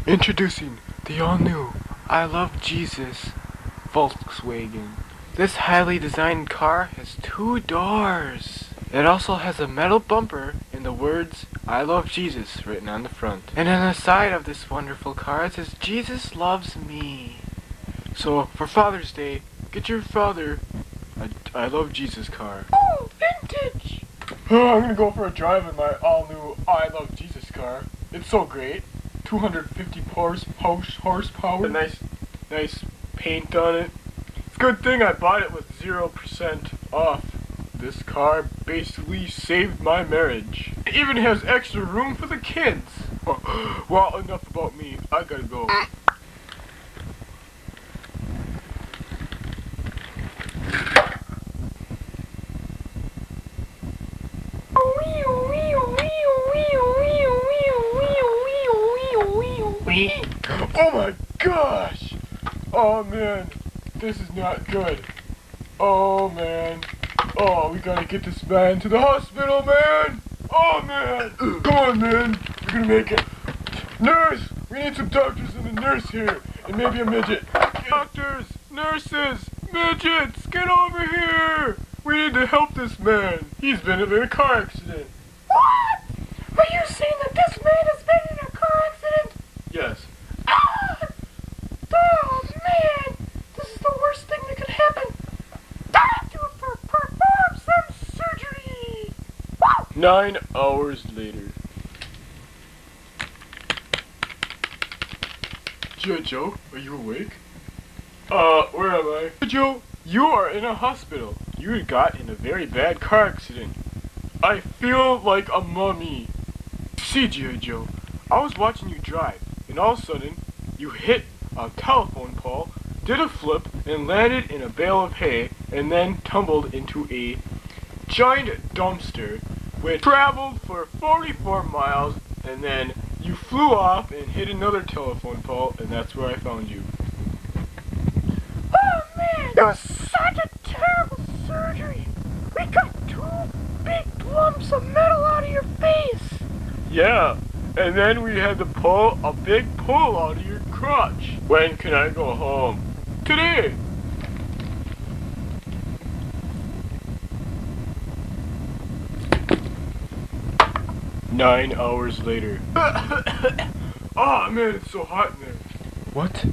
Introducing the all-new I Love Jesus Volkswagen. This highly designed car has 2 doors. It also has a metal bumper and the words I Love Jesus written on the front. And on the side of this wonderful car it says Jesus loves me. So for Father's Day, get your father a I Love Jesus car. Oh, vintage! Oh, I'm gonna go for a drive in my all-new I Love Jesus car. It's so great. 250 horsepower. A nice paint on it. It's a good thing I bought it with 0% off. This car basically saved my marriage. It even has extra room for the kids. Well, enough about me. I gotta go. Oh my gosh! Oh man, this is not good. Oh man. Oh, we gotta get this man to the hospital, man! Oh man! Come on, man! We're gonna make it. Nurse! We need some doctors and a nurse here, and maybe a midget. Doctors! Nurses! Midgets! Get over here! We need to help this man. He's been in a car accident. What? Are you saying that this man has been in a car accident? Yes. Oh man! This is the worst thing that could happen. Time to perform some surgery! Woo! 9 hours later. Joe, are you awake? Where am I? Joe, you are in a hospital. You got in a very bad car accident. I feel like a mummy. See, Joe, I was watching you drive, and all of a sudden, you hit a telephone pole, did a flip, and landed in a bale of hay, and then tumbled into a giant dumpster, which traveled for 44 miles, and then you flew off and hit another telephone pole, and that's where I found you. Oh man! That was such a terrible surgery! We got 2 big lumps of metal out of your face! Yeah, and then we had to pull a big pull out of your crotch. When can I go home? Today! "9 hours later." Oh man, it's so hot in there. What?